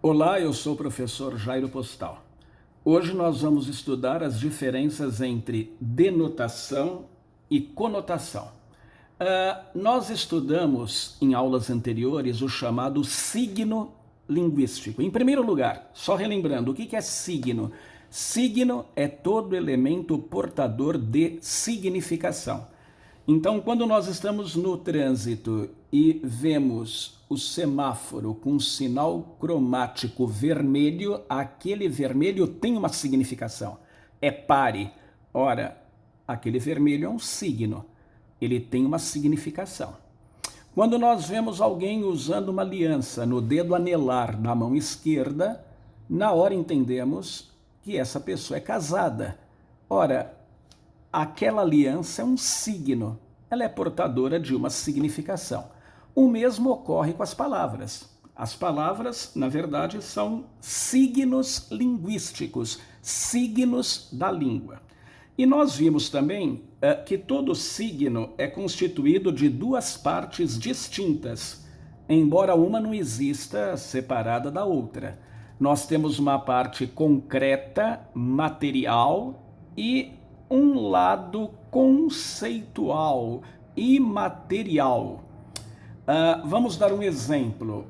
Olá, eu sou o professor Jairo Postal. Hoje nós vamos estudar as diferenças entre denotação e conotação. Nós estudamos em aulas anteriores o chamado signo linguístico. Em primeiro lugar, só relembrando, o que é signo? Signo é todo elemento portador de significação. Então, quando nós estamos no trânsito e vemos o semáforo com um sinal cromático vermelho, aquele vermelho tem uma significação. É pare. Ora, aquele vermelho é um signo. Ele tem uma significação. Quando nós vemos alguém usando uma aliança no dedo anelar da mão esquerda, na hora entendemos que essa pessoa é casada. Ora, aquela aliança é um signo, ela é portadora de uma significação. O mesmo ocorre com as palavras. As palavras, na verdade, são signos linguísticos, signos da língua. E nós vimos também que todo signo é constituído de duas partes distintas, embora uma não exista separada da outra. Nós temos uma parte concreta, material e um lado conceitual, imaterial. Vamos dar um exemplo.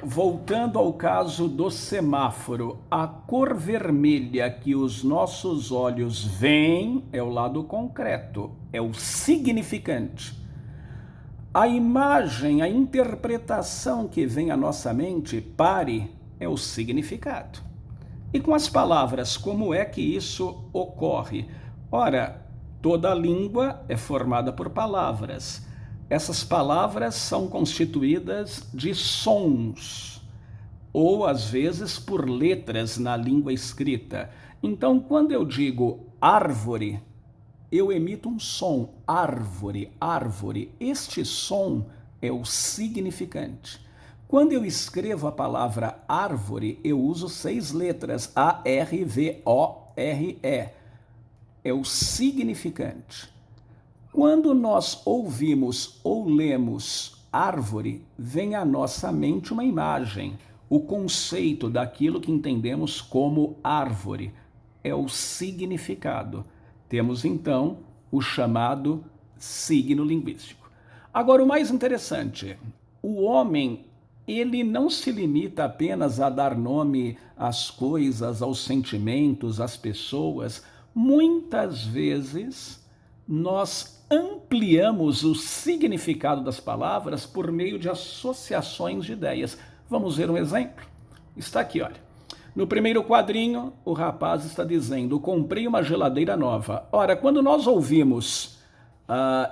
Voltando ao caso do semáforo, a cor vermelha que os nossos olhos veem é o lado concreto, é o significante. A imagem, a interpretação que vem à nossa mente, pare, é o significado. E com as palavras, como é que isso ocorre? Ora, toda língua é formada por palavras. Essas palavras são constituídas de sons, ou às vezes por letras na língua escrita. Então, quando eu digo árvore, eu emito um som, árvore, árvore. Este som é o significante. Quando eu escrevo a palavra árvore, eu uso 6 letras, A-R-V-O-R-E. É o significante. Quando nós ouvimos ou lemos árvore, vem à nossa mente uma imagem, o conceito daquilo que entendemos como árvore. É o significado. Temos então o chamado signo linguístico. Agora, o mais interessante, o homem, ele não se limita apenas a dar nome às coisas, aos sentimentos, às pessoas. Muitas vezes nós ampliamos o significado das palavras por meio de associações de ideias. Vamos ver um exemplo? Está aqui, olha. No primeiro quadrinho, o rapaz está dizendo: comprei uma geladeira nova. Ora, quando nós ouvimos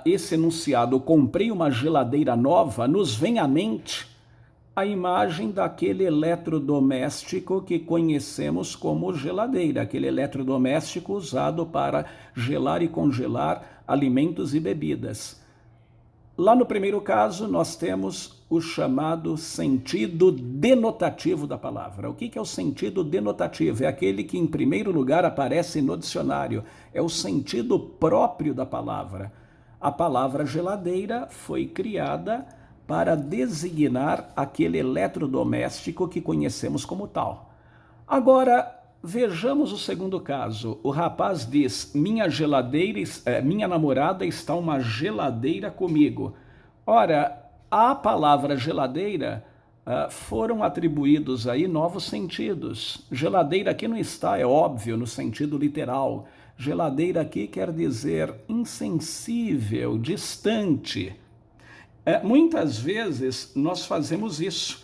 esse enunciado, comprei uma geladeira nova, nos vem à mente a imagem daquele eletrodoméstico que conhecemos como geladeira, aquele eletrodoméstico usado para gelar e congelar alimentos e bebidas. Lá no primeiro caso, nós temos o chamado sentido denotativo da palavra. O que é o sentido denotativo? É aquele que, em primeiro lugar, aparece no dicionário. É o sentido próprio da palavra. A palavra geladeira foi criada para designar aquele eletrodoméstico que conhecemos como tal. Agora, vejamos o segundo caso. O rapaz diz: minha namorada está uma geladeira comigo. Ora, à palavra geladeira foram atribuídos aí novos sentidos. Geladeira aqui não está, é óbvio, no sentido literal. Geladeira aqui quer dizer insensível, distante. Muitas vezes nós fazemos isso.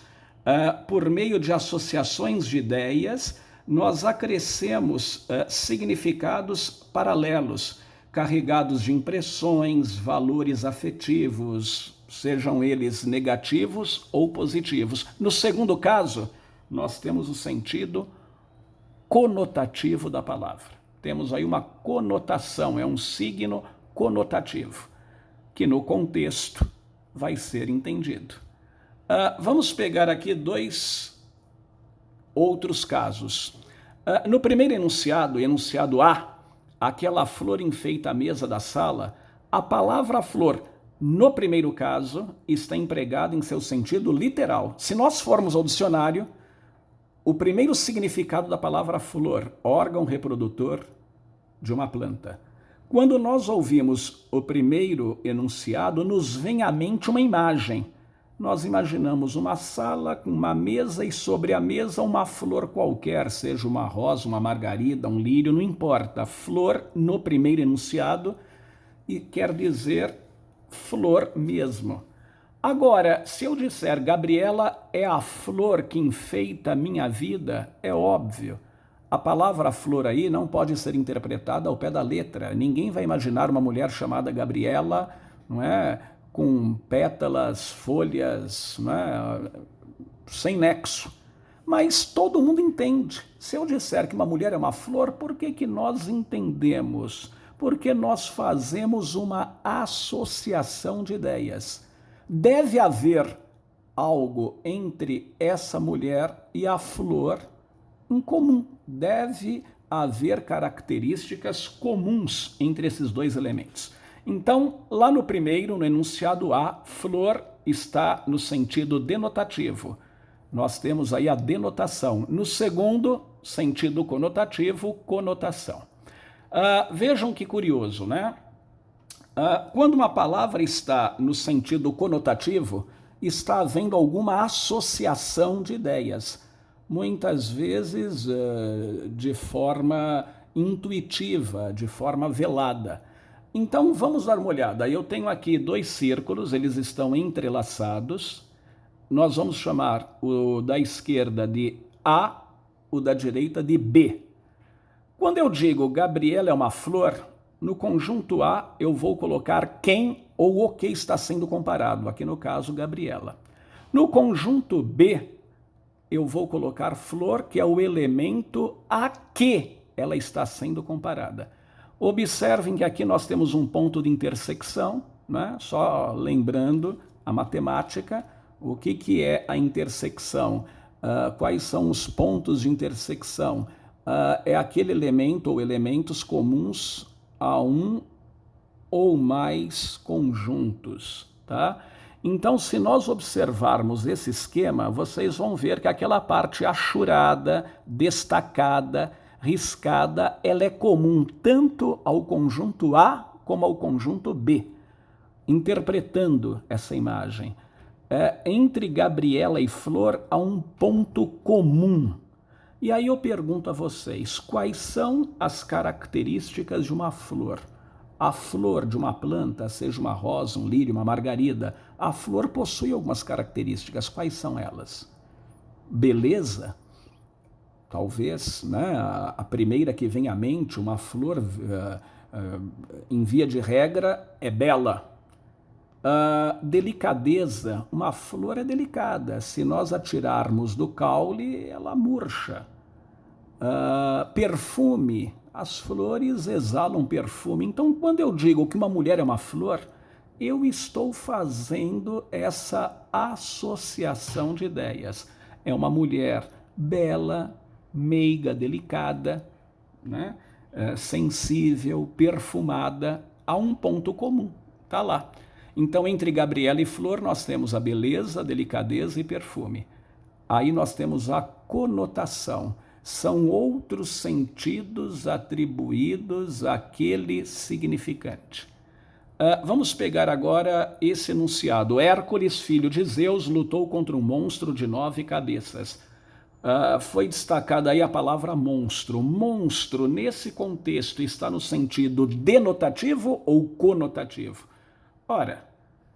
Por meio de associações de ideias, nós acrescemos significados paralelos, carregados de impressões, valores afetivos, sejam eles negativos ou positivos. No segundo caso, nós temos o sentido conotativo da palavra. Temos aí uma conotação, é um signo conotativo, que no contexto vai ser entendido. Vamos pegar aqui 2 outros casos. No primeiro enunciado, enunciado A, aquela flor enfeita a mesa da sala, a palavra flor, no primeiro caso, está empregada em seu sentido literal. Se nós formos ao dicionário, o primeiro significado da palavra flor, órgão reprodutor de uma planta. Quando nós ouvimos o primeiro enunciado, nos vem à mente uma imagem. Nós imaginamos uma sala com uma mesa e sobre a mesa uma flor qualquer, seja uma rosa, uma margarida, um lírio, não importa. Flor no primeiro enunciado e quer dizer flor mesmo. Agora, se eu disser Gabriela é a flor que enfeita a minha vida, é óbvio. A palavra flor aí não pode ser interpretada ao pé da letra. Ninguém vai imaginar uma mulher chamada Gabriela, não é, com pétalas, folhas, não é, sem nexo. Mas todo mundo entende. Se eu disser que uma mulher é uma flor, por que nós entendemos? Porque nós fazemos uma associação de ideias. Deve haver algo entre essa mulher e a flor em comum. Deve haver características comuns entre esses dois elementos. Então, lá no primeiro, no enunciado A, flor está no sentido denotativo. Nós temos aí a denotação. No segundo, sentido conotativo, conotação. Vejam que curioso, né? Quando uma palavra está no sentido conotativo, está havendo alguma associação de ideias. Muitas vezes de forma intuitiva, de forma velada. Então vamos dar uma olhada. Eu tenho aqui dois círculos, eles estão entrelaçados. Nós vamos chamar o da esquerda de A, o da direita de B. Quando eu digo Gabriela é uma flor, no conjunto A eu vou colocar quem ou o que está sendo comparado, aqui no caso Gabriela. No conjunto B, eu vou colocar flor, que é o elemento a que ela está sendo comparada. Observem que aqui nós temos um ponto de intersecção, né? Só lembrando a matemática, o que é a intersecção? Quais são os pontos de intersecção? É aquele elemento ou elementos comuns a um ou mais conjuntos, tá? Então, se nós observarmos esse esquema, vocês vão ver que aquela parte achurada, destacada, riscada, ela é comum tanto ao conjunto A como ao conjunto B. Interpretando essa imagem, entre Gabriela e Flor há um ponto comum. E aí eu pergunto a vocês, quais são as características de uma flor? A flor de uma planta, seja uma rosa, um lírio, uma margarida, a flor possui algumas características. Quais são elas? Beleza? Talvez, né, a primeira que vem à mente, uma flor, em via de regra, é bela. Delicadeza, uma flor é delicada. Se nós a tirarmos do caule, ela murcha. Perfume, as flores exalam perfume. Então, quando eu digo que uma mulher é uma flor, eu estou fazendo essa associação de ideias. É uma mulher bela, meiga, delicada, né? Sensível, perfumada, há um ponto comum, tá lá. Então, entre Gabriela e Flor, nós temos a beleza, a delicadeza e perfume. Aí nós temos a conotação. São outros sentidos atribuídos àquele significante. Vamos pegar agora esse enunciado. Hércules, filho de Zeus, lutou contra um monstro de 9 cabeças. Foi destacada aí a palavra monstro. Monstro, nesse contexto, está no sentido denotativo ou conotativo? Ora,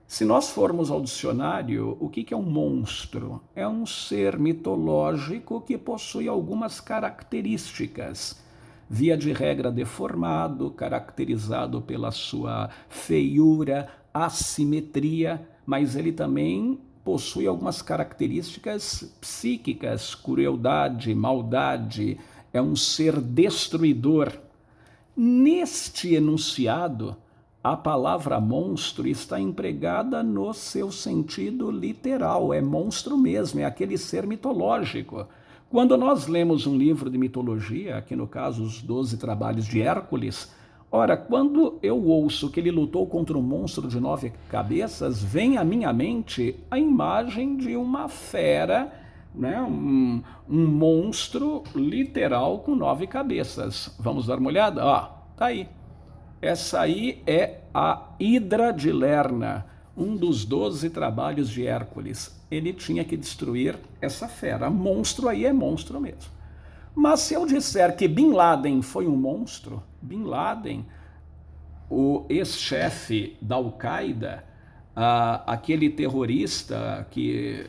se nós formos ao dicionário, o que é um monstro? É um ser mitológico que possui algumas características. Via de regra deformado, caracterizado pela sua feiura, assimetria, mas ele também possui algumas características psíquicas, crueldade, maldade, é um ser destruidor. Neste enunciado, a palavra monstro está empregada no seu sentido literal, é monstro mesmo, é aquele ser mitológico. Quando nós lemos um livro de mitologia, aqui no caso os 12 Trabalhos de Hércules, ora, quando eu ouço que ele lutou contra um monstro de 9 cabeças, vem à minha mente a imagem de uma fera, né? Um monstro literal com 9 cabeças. Vamos dar uma olhada? Ó, tá aí. Essa aí é a Hidra de Lerna, um dos 12 trabalhos de Hércules. Ele tinha que destruir essa fera. Monstro aí é monstro mesmo. Mas se eu disser que Bin Laden foi um monstro, Bin Laden, o ex-chefe da Al-Qaeda, aquele terrorista que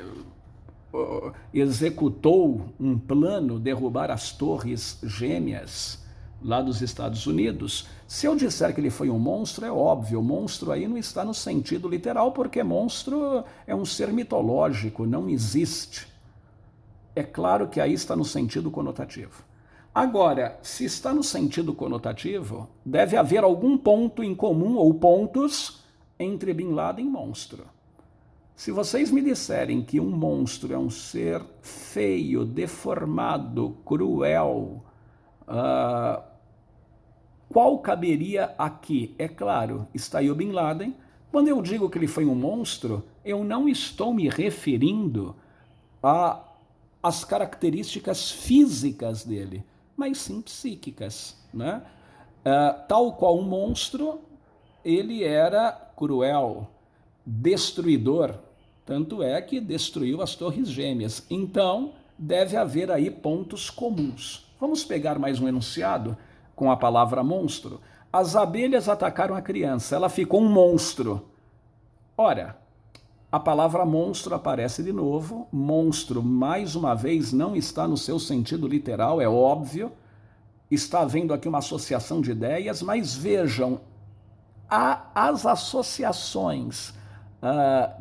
executou um plano derrubar as torres gêmeas lá dos Estados Unidos, se eu disser que ele foi um monstro, é óbvio, monstro aí não está no sentido literal, porque monstro é um ser mitológico, não existe. É claro que aí está no sentido conotativo. Agora, se está no sentido conotativo, deve haver algum ponto em comum ou pontos entre Bin Laden e monstro. Se vocês me disserem que um monstro é um ser feio, deformado, cruel, qual caberia aqui? É claro, está aí o Bin Laden. Quando eu digo que ele foi um monstro, eu não estou me referindo às características físicas dele, mas sim psíquicas, né? Tal qual um monstro, ele era cruel, destruidor, tanto é que destruiu as Torres Gêmeas. Então, deve haver aí pontos comuns. Vamos pegar mais um enunciado com a palavra monstro. As abelhas atacaram a criança, ela ficou um monstro. Ora, a palavra monstro aparece de novo. Monstro, mais uma vez, não está no seu sentido literal, é óbvio. Está havendo aqui uma associação de ideias, mas vejam, as associações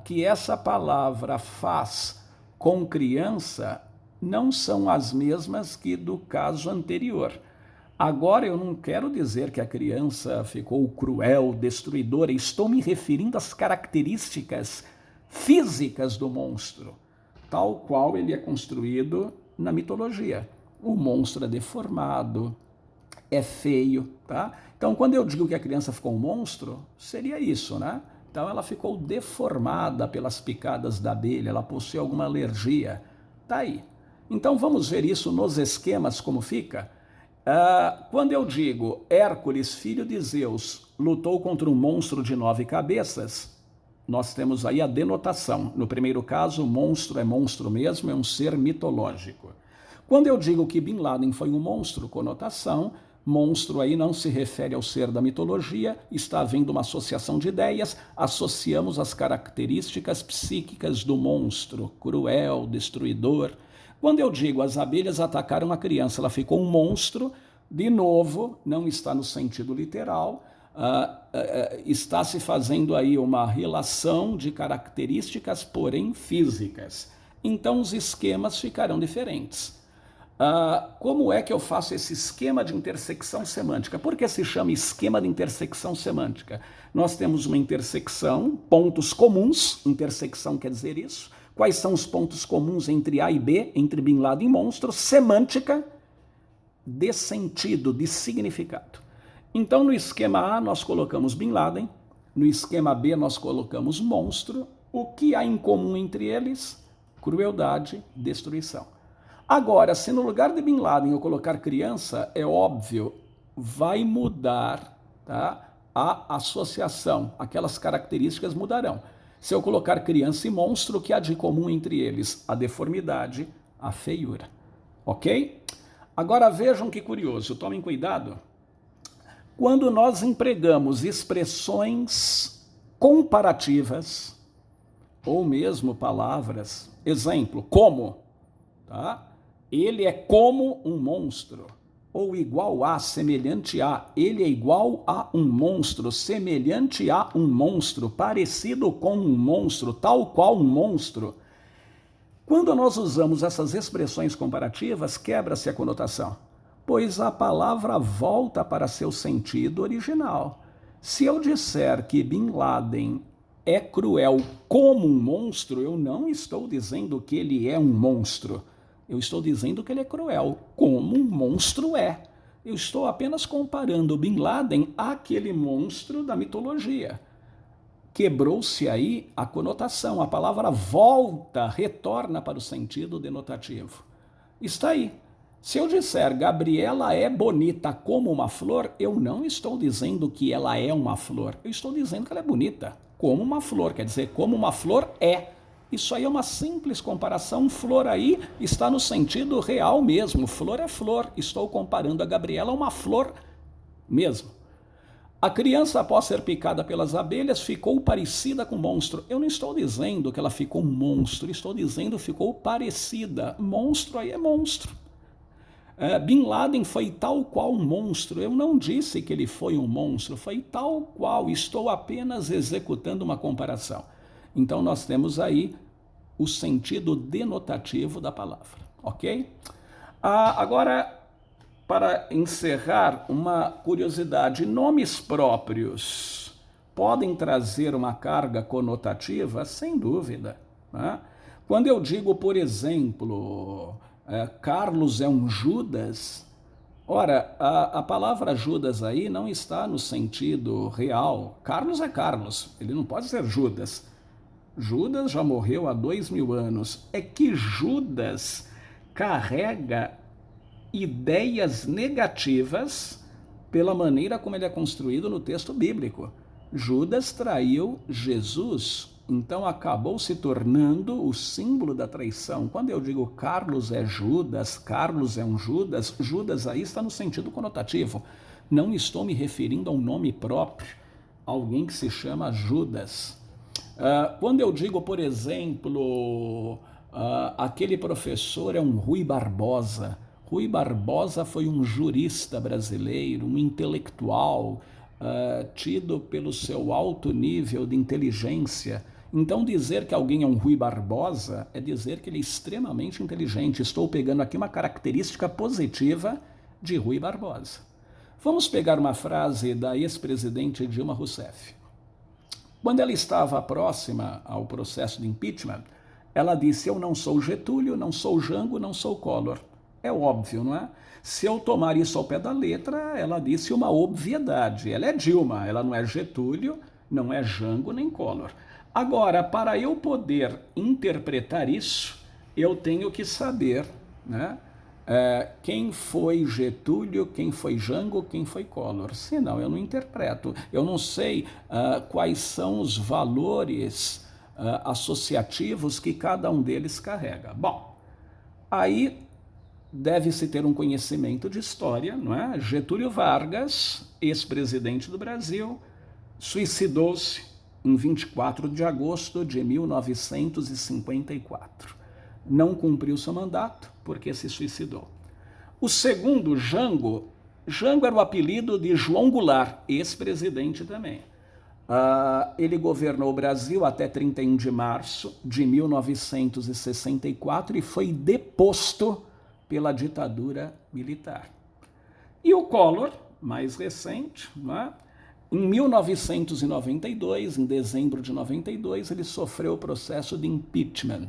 que essa palavra faz com criança não são as mesmas que do caso anterior. Agora, eu não quero dizer que a criança ficou cruel, destruidora, estou me referindo às características físicas do monstro, tal qual ele é construído na mitologia. O monstro é deformado, é feio, tá? Então, quando eu digo que a criança ficou um monstro, seria isso, né? Então, ela ficou deformada pelas picadas da abelha, ela possui alguma alergia. Tá aí. Então, vamos ver isso nos esquemas, como fica? Quando eu digo Hércules, filho de Zeus, lutou contra um monstro de 9 cabeças, nós temos aí a denotação. No primeiro caso, monstro é monstro mesmo, é um ser mitológico. Quando eu digo que Bin Laden foi um monstro, conotação, monstro aí não se refere ao ser da mitologia, está havendo uma associação de ideias, associamos as características psíquicas do monstro, cruel, destruidor. Quando eu digo as abelhas atacaram a criança, ela ficou um monstro, de novo, não está no sentido literal, está se fazendo aí uma relação de características, porém físicas. Então os esquemas ficarão diferentes. Como é que eu faço esse esquema de intersecção semântica? Por que se chama esquema de intersecção semântica? Nós temos uma intersecção, pontos comuns, intersecção quer dizer isso. Quais são os pontos comuns entre A e B, entre Bin Laden e monstro? Semântica de sentido, de significado. Então, no esquema A, nós colocamos Bin Laden, no esquema B, nós colocamos monstro. O que há em comum entre eles? Crueldade, destruição. Agora, se no lugar de Bin Laden eu colocar criança, é óbvio, vai mudar, tá? A associação, aquelas características mudarão. Se eu colocar criança e monstro, o que há de comum entre eles? A deformidade, a feiura. Ok? Agora vejam que curioso, tomem cuidado. Quando nós empregamos expressões comparativas, ou mesmo palavras, exemplo, como, tá? Ele é como um monstro, ou igual a, semelhante a, ele é igual a um monstro, semelhante a um monstro, parecido com um monstro, tal qual um monstro. Quando nós usamos essas expressões comparativas, quebra-se a conotação, pois a palavra volta para seu sentido original. Se eu disser que Bin Laden é cruel como um monstro, eu não estou dizendo que ele é um monstro. Eu estou dizendo que ele é cruel, como um monstro é. Eu estou apenas comparando Bin Laden àquele monstro da mitologia, quebrou-se aí a conotação. A palavra volta, retorna para o sentido denotativo. Está aí. Se eu disser Gabriela é bonita como uma flor, eu não estou dizendo que ela é uma flor. Eu estou dizendo que ela é bonita como uma flor. Quer dizer, como uma flor é. Isso aí é uma simples comparação. Flor aí está no sentido real mesmo. Flor é flor. Estou comparando a Gabriela a uma flor mesmo. A criança, após ser picada pelas abelhas, ficou parecida com um monstro. Eu não estou dizendo que ela ficou um monstro, estou dizendo que ficou parecida. Monstro aí é monstro. Bin Laden foi tal qual um monstro. Eu não disse que ele foi um monstro, foi tal qual. Estou apenas executando uma comparação. Então nós temos aí o sentido denotativo da palavra, ok? Agora, para encerrar, uma curiosidade: nomes próprios podem trazer uma carga conotativa? Sem dúvida, né? Quando eu digo, por exemplo, Carlos é um Judas, ora, a palavra Judas aí não está no sentido real. Carlos é Carlos, ele não pode ser Judas. Judas já morreu há 2000 anos. É que Judas carrega ideias negativas pela maneira como ele é construído no texto bíblico. Judas traiu Jesus, então acabou se tornando o símbolo da traição. Quando eu digo Carlos é Judas, Carlos é um Judas, Judas aí está no sentido conotativo. Não estou me referindo a um nome próprio, alguém que se chama Judas. Quando eu digo, por exemplo, aquele professor é um Rui Barbosa. Rui Barbosa foi um jurista brasileiro, um intelectual, tido pelo seu alto nível de inteligência. Então, dizer que alguém é um Rui Barbosa é dizer que ele é extremamente inteligente. Estou pegando aqui uma característica positiva de Rui Barbosa. Vamos pegar uma frase da ex-presidente Dilma Rousseff. Quando ela estava próxima ao processo de impeachment, ela disse: eu não sou Getúlio, não sou Jango, não sou Collor. É óbvio, não é? Se eu tomar isso ao pé da letra, ela disse uma obviedade. Ela é Dilma, ela não é Getúlio, não é Jango nem Collor. Agora, para eu poder interpretar isso, eu tenho que saber, né, quem foi Getúlio, quem foi Jango, quem foi Collor. Senão eu não interpreto. Eu não sei quais são os valores associativos que cada um deles carrega. Bom, aí deve-se ter um conhecimento de história, não é? Getúlio Vargas, ex-presidente do Brasil, suicidou-se em 24 de agosto de 1954. Não cumpriu seu mandato porque se suicidou. O segundo, Jango era o apelido de João Goulart, ex-presidente também. Ele governou o Brasil até 31 de março de 1964 e foi deposto pela ditadura militar. E o Collor, mais recente, né? Em 1992, em dezembro de 92, ele sofreu o processo de impeachment.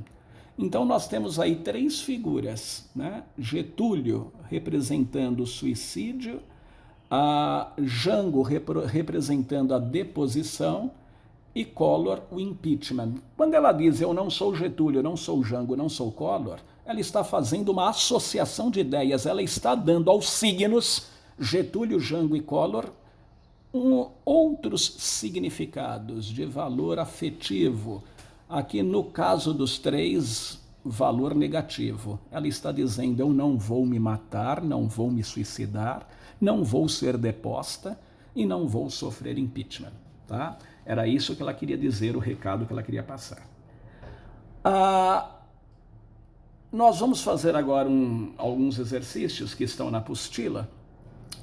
Então nós temos aí três figuras, né? Getúlio representando o suicídio, Jango representando a deposição e Collor o impeachment. Quando ela diz eu não sou Getúlio, não sou Jango, não sou Collor, ela está fazendo uma associação de ideias, ela está dando aos signos Getúlio, Jango e Collor outros significados de valor afetivo. Aqui no caso dos três, valor negativo. Ela está dizendo eu não vou me matar, não vou me suicidar, não vou ser deposta e não vou sofrer impeachment. Tá? Era isso que ela queria dizer, o recado que ela queria passar. Nós vamos fazer agora alguns exercícios que estão na apostila.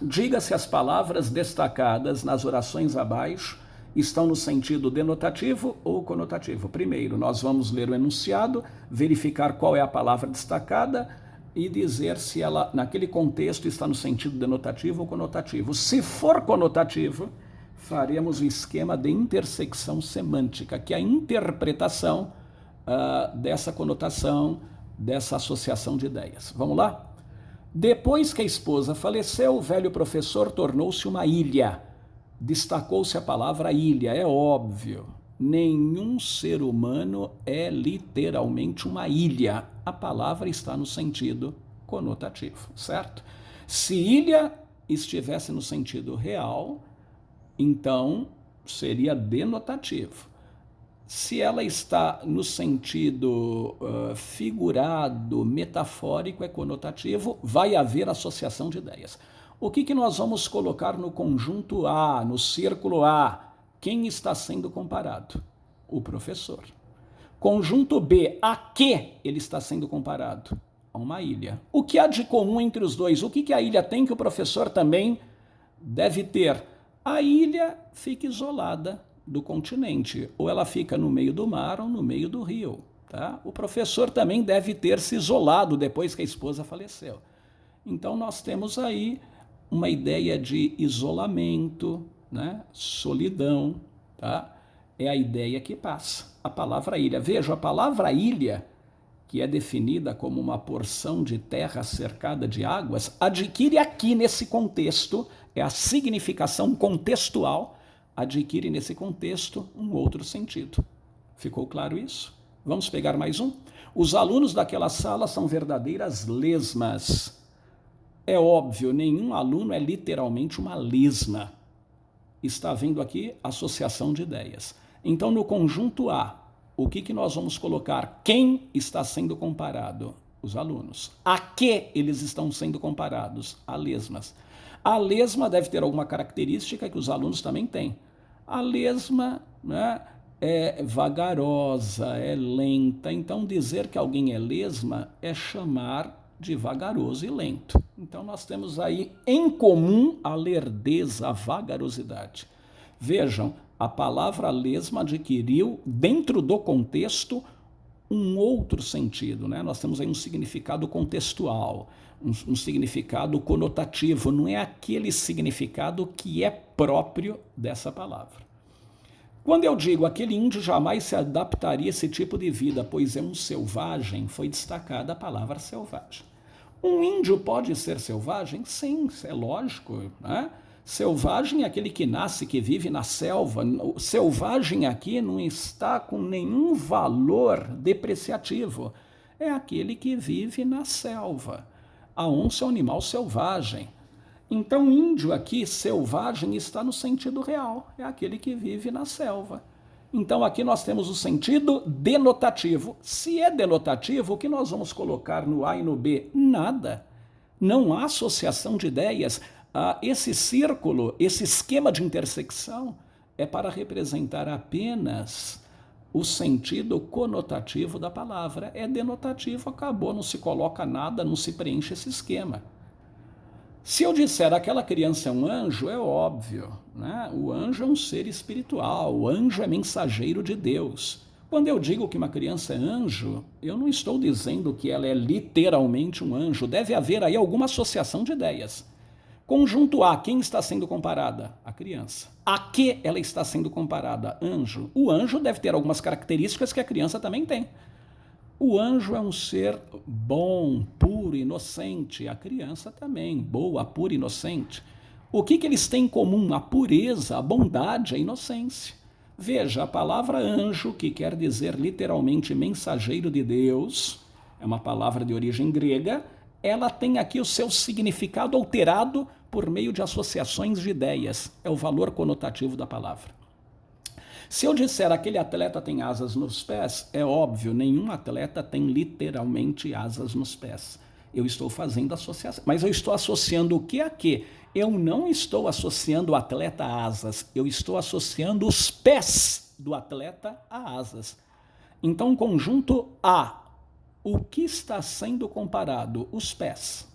Diga se as palavras destacadas nas orações abaixo estão no sentido denotativo ou conotativo. Primeiro, nós vamos ler o enunciado, verificar qual é a palavra destacada e dizer se ela, naquele contexto, está no sentido denotativo ou conotativo. Se for conotativo, faremos o esquema de intersecção semântica, que é a interpretação dessa conotação, dessa associação de ideias. Vamos lá? Depois que a esposa faleceu, o velho professor tornou-se uma ilha. Destacou-se a palavra ilha, é óbvio. Nenhum ser humano é literalmente uma ilha. A palavra está no sentido conotativo, certo? Se ilha estivesse no sentido real, então seria denotativo. Se ela está no sentido figurado, metafórico, é conotativo, vai haver associação de ideias. O que nós vamos colocar no conjunto A, no círculo A? Quem está sendo comparado? O professor. Conjunto B, a que ele está sendo comparado? A uma ilha. O que há de comum entre os dois? O que a ilha tem que o professor também deve ter? A ilha fica isolada do continente, ou ela fica no meio do mar ou no meio do rio. Tá? O professor também deve ter se isolado depois que a esposa faleceu. Então nós temos aí uma ideia de isolamento, né? Solidão, tá? É a ideia que passa. A palavra ilha. Veja, a palavra ilha, que é definida como uma porção de terra cercada de águas, adquire aqui nesse contexto, é a significação contextual, adquire nesse contexto um outro sentido. Ficou claro isso? Vamos pegar mais um? Os alunos daquela sala são verdadeiras lesmas. É óbvio, nenhum aluno é literalmente uma lesma. Está havendo aqui associação de ideias. Então, no conjunto A, o que nós vamos colocar? Quem está sendo comparado? Os alunos. A que eles estão sendo comparados? A lesmas. A lesma deve ter alguma característica que os alunos também têm. A lesma, né, é vagarosa, é lenta. Então, dizer que alguém é lesma é chamar de vagaroso e lento. Então, nós temos aí em comum a lerdeza, a vagarosidade. Vejam, a palavra lesma adquiriu, dentro do contexto, um outro sentido, né? Nós temos aí um significado contextual, um significado conotativo, não é aquele significado que é próprio dessa palavra. Quando eu digo aquele índio jamais se adaptaria a esse tipo de vida, pois é um selvagem, foi destacada a palavra selvagem. Um índio pode ser selvagem? Sim, é lógico, né? Selvagem é aquele que nasce, que vive na selva. O selvagem aqui não está com nenhum valor depreciativo. É aquele que vive na selva. A onça é um animal selvagem. Então, índio aqui, selvagem, está no sentido real. É aquele que vive na selva. Então, aqui nós temos o sentido denotativo. Se é denotativo, o que nós vamos colocar no A e no B? Nada. Não há associação de ideias. Esse círculo, esse esquema de intersecção é para representar apenas o sentido conotativo da palavra. É denotativo, acabou, não se coloca nada, não se preenche esse esquema. Se eu disser aquela criança é um anjo, é óbvio, né? O anjo é um ser espiritual, o anjo é mensageiro de Deus. Quando eu digo que uma criança é anjo, eu não estou dizendo que ela é literalmente um anjo. Deve haver aí alguma associação de ideias. Conjunto A, quem está sendo comparada? A criança. A que ela está sendo comparada? Anjo. O anjo deve ter algumas características que a criança também tem. O anjo é um ser bom, puro, inocente. A criança também, boa, pura, inocente. O que eles têm em comum? A pureza, a bondade, a inocência. Veja, a palavra anjo, que quer dizer literalmente mensageiro de Deus, é uma palavra de origem grega, ela tem aqui o seu significado alterado por meio de associações de ideias. É o valor conotativo da palavra. Se eu disser aquele atleta tem asas nos pés, é óbvio, nenhum atleta tem literalmente asas nos pés. Eu estou fazendo associação. Mas eu estou associando o que a quê? Eu não estou associando o atleta a asas, eu estou associando os pés do atleta a asas. Então, conjunto A. O que está sendo comparado? Os pés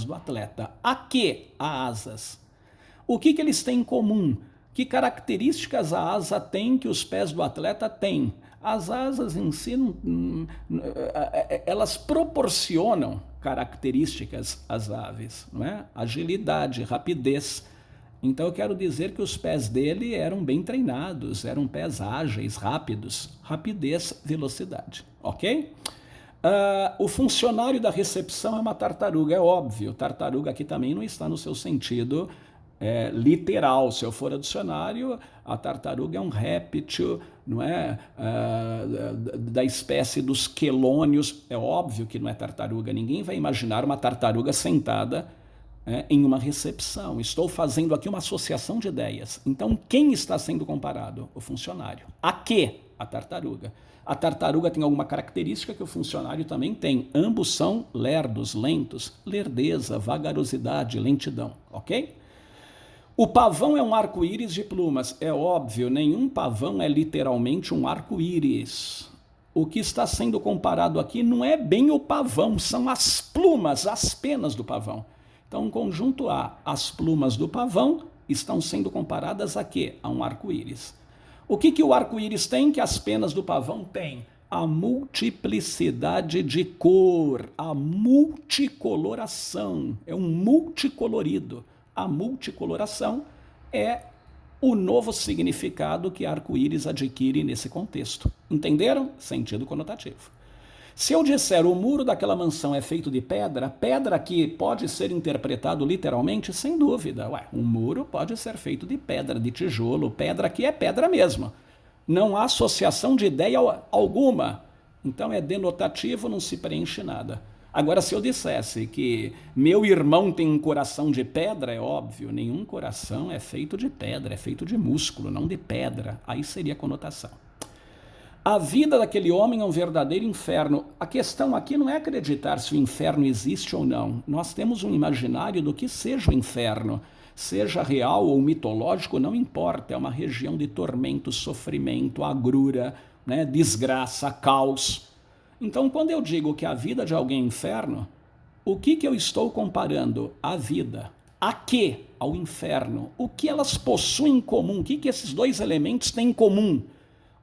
do atleta. A que? A asas. O que eles têm em comum? Que características a asa tem que os pés do atleta têm? As asas em si, elas proporcionam características às aves, não é? Agilidade, rapidez. Então eu quero dizer que os pés dele eram bem treinados, eram pés ágeis, rápidos, rapidez, velocidade, ok? O funcionário da recepção é uma tartaruga, é óbvio. Tartaruga aqui também não está no seu sentido literal. Se eu for ao dicionário, a tartaruga é um réptil, não é? Da espécie dos quelônios. É óbvio que não é tartaruga. Ninguém vai imaginar uma tartaruga sentada em uma recepção. Estou fazendo aqui uma associação de ideias. Então, quem está sendo comparado? O funcionário. A quê? A tartaruga. A tartaruga tem alguma característica que o funcionário também tem. Ambos são lerdos, lentos, lerdeza, vagarosidade, lentidão, ok? O pavão é um arco-íris de plumas. É óbvio, nenhum pavão é literalmente um arco-íris. O que está sendo comparado aqui não é bem o pavão, são as plumas, as penas do pavão. Então, conjunto A, as plumas do pavão estão sendo comparadas a quê? A um arco-íris. O que o arco-íris tem que as penas do pavão têm? A multiplicidade de cor, a multicoloração, é um multicolorido. A multicoloração é o novo significado que arco-íris adquire nesse contexto. Entenderam? Sentido conotativo. Se eu disser o muro daquela mansão é feito de pedra, pedra que pode ser interpretado literalmente, sem dúvida. Um muro pode ser feito de pedra, de tijolo, pedra que é pedra mesmo. Não há associação de ideia alguma. Então é denotativo, não se preenche nada. Agora, se eu dissesse que meu irmão tem um coração de pedra, é óbvio, nenhum coração é feito de pedra, é feito de músculo, não de pedra. Aí seria a conotação. A vida daquele homem é um verdadeiro inferno. A questão aqui não é acreditar se o inferno existe ou não. Nós temos um imaginário do que seja o inferno. Seja real ou mitológico, não importa. É uma região de tormento, sofrimento, agrura, né, desgraça, caos. Então, quando eu digo que a vida de alguém é inferno, o que eu estou comparando? A vida. A quê? Ao inferno. O que elas possuem em comum? O que esses dois elementos têm em comum?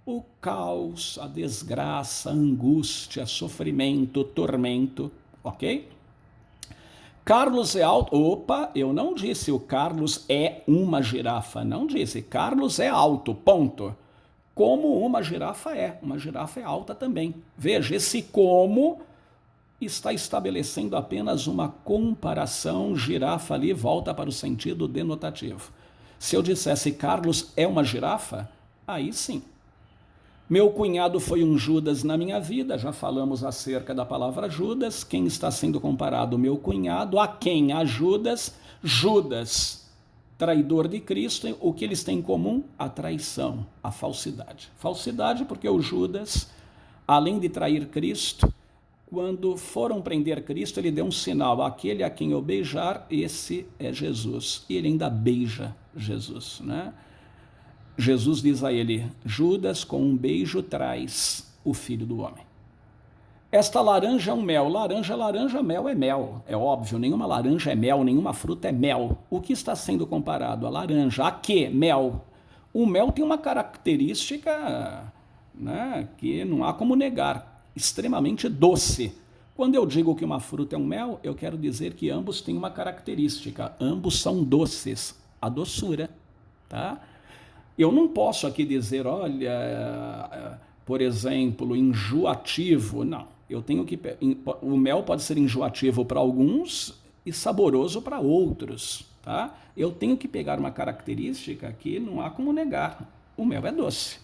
O caos, a desgraça, a angústia, sofrimento, tormento, ok? Carlos é alto. Opa, eu não disse o Carlos é uma girafa, não disse. Carlos é alto, ponto. Como uma girafa é alta também. Veja, esse como está estabelecendo apenas uma comparação, girafa ali volta para o sentido denotativo. Se eu dissesse Carlos é uma girafa, aí sim. Meu cunhado foi um Judas na minha vida, já falamos acerca da palavra Judas. Quem está sendo comparado? Meu cunhado. A quem? A Judas. Judas, traidor de Cristo. O que eles têm em comum? A traição, a falsidade. Falsidade porque o Judas, além de trair Cristo, quando foram prender Cristo, ele deu um sinal. Aquele a quem eu beijar, esse é Jesus. E ele ainda beija Jesus, né? Jesus diz a ele, Judas, com um beijo traz o Filho do Homem. Esta laranja é um mel. Laranja, mel é mel. É óbvio, nenhuma laranja é mel, nenhuma fruta é mel. O que está sendo comparado? A laranja. A quê? Mel. O mel tem uma característica, né, que não há como negar, extremamente doce. Quando eu digo que uma fruta é um mel, eu quero dizer que ambos têm uma característica. Ambos são doces. A doçura, tá? Eu não posso aqui dizer, olha, por exemplo, enjoativo. Não, eu tenho que... O mel pode ser enjoativo para alguns e saboroso para outros, tá? Eu tenho que pegar uma característica que não há como negar. O mel é doce.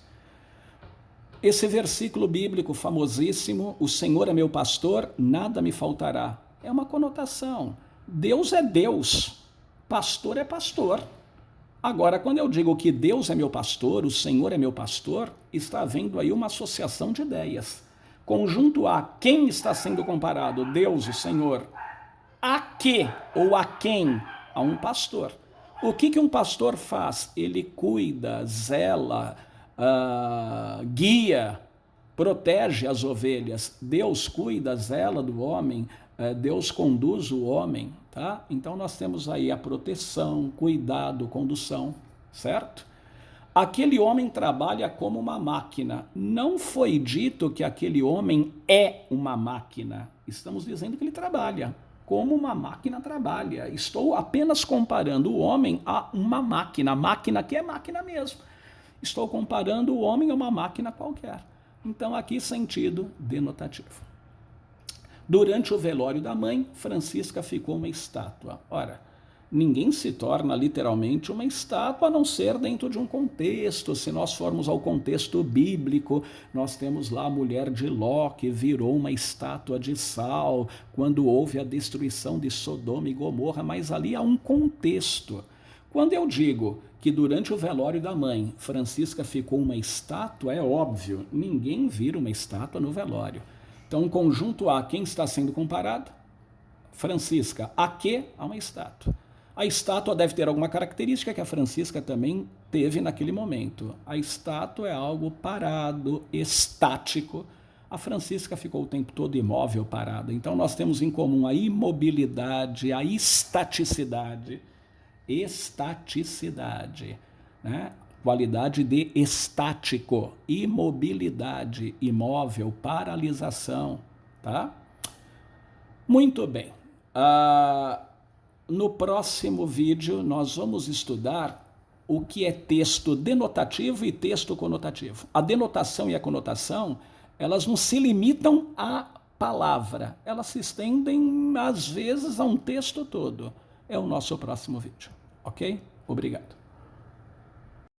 Esse versículo bíblico famosíssimo, o Senhor é meu pastor, nada me faltará. É uma conotação. Deus é Deus, pastor é pastor. Agora, quando eu digo que Deus é meu pastor, o Senhor é meu pastor, está havendo aí uma associação de ideias. Conjunto A, quem está sendo comparado? Deus, o Senhor. A que ou a quem? A um pastor. O que um pastor faz? Ele cuida, zela, guia, protege as ovelhas. Deus cuida, zela do homem, Deus conduz o homem, tá? Então nós temos aí a proteção, cuidado, condução, certo? Aquele homem trabalha como uma máquina. Não foi dito que aquele homem é uma máquina. Estamos dizendo que ele trabalha como uma máquina trabalha. Estou apenas comparando o homem a uma máquina. Máquina que é máquina mesmo. Estou comparando o homem a uma máquina qualquer. Então aqui sentido denotativo. Durante o velório da mãe, Francisca ficou uma estátua. Ora, Ninguém se torna literalmente uma estátua a não ser dentro de um contexto. Se nós formos ao contexto bíblico, nós temos lá a mulher de Ló, que virou uma estátua de sal quando houve a destruição de Sodoma e Gomorra, mas ali há um contexto. Quando eu digo que durante o velório da mãe, Francisca ficou uma estátua, é óbvio, ninguém vira uma estátua no velório. Então, conjunto A, quem está sendo comparado? Francisca. A que? A uma estátua. A estátua deve ter alguma característica que a Francisca também teve naquele momento. A estátua é algo parado, estático. A Francisca ficou o tempo todo imóvel, parada. Então nós temos em comum a imobilidade, a estaticidade. Estaticidade, né? Qualidade de estático, imobilidade, imóvel, paralisação, tá? Muito bem. No próximo vídeo, nós vamos estudar o que é texto denotativo e texto conotativo. A denotação e a conotação, elas não se limitam à palavra, elas se estendem, às vezes, a um texto todo. É o nosso próximo vídeo, ok? Obrigado.